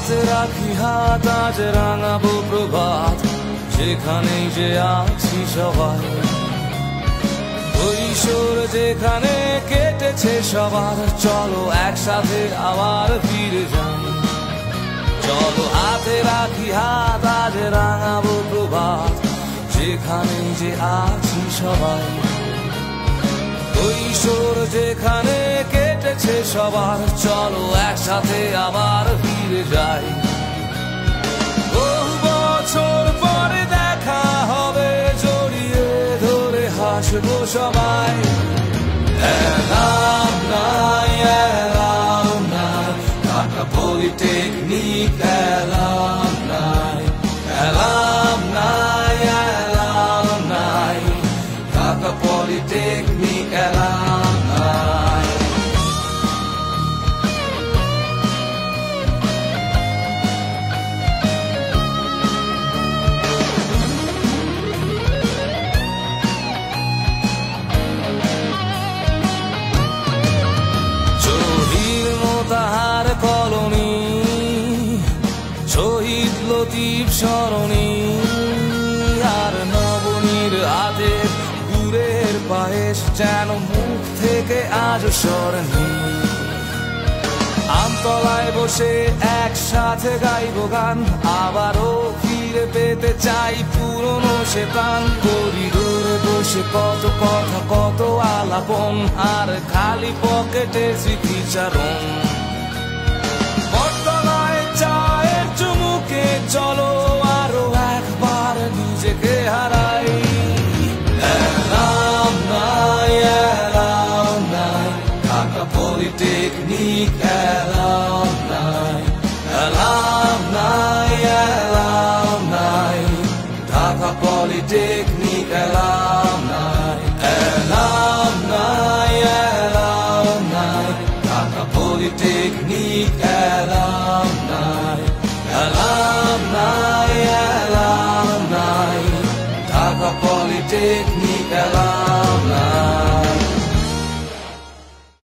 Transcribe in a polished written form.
হাতে রাখি হাত, আজ রাঙাবো প্রভাত, যেখানেই যে আছি সবাই। কৈশোর যেখানে কেটেছে সবার, চলো একসাথে আবার ফিরে যাই। চলো হাতে রাখি হাত, আজ রাঙাবো প্রভাত, যেখানেই যে আছি সবাই। কৈশোর যেখানে কেটেছে সবার, চলো একসাথে আবার ফিরে যাই। বহু বছর পরে দেখা হবে, জড়িয়ে ধরে হাসবো সবাই। এলাম নাই, এলাম নাই, ঢাকা পলিটেকনিক এলাম নাই। এলাম নাই, এলাম নাই, ঢাকা পলিটেকনিক এলাম নাই। তাহার কলোনি, শহীদ লতিফ সরণি, আর নবনীর হাতে গুড়ের পায়েস যেন মুখ থেকে আজ সরেনি। আমতলায় বসে একসাথে গাইব গান, আবারও ফিরে পেতে চাই পুরনো সে প্রাণ। করিডোরে বসে কত কথা, কত আলাপন, আর খালি পকেটে স্মৃতিচারণ। বটতলায় চায়ের চুমুকে চলো আরো একবার নিজেকে হারাই। এলাম নাই, এলাম নাই, ঢাকা পলিটেকনিক এলাম নাই। এলাম নাই, এলাম নাই, ঢাকা পলিটেকনিক এলাম নাই। এলাম নাই, এলাম নাই, ঢাকা পলিটেকনিক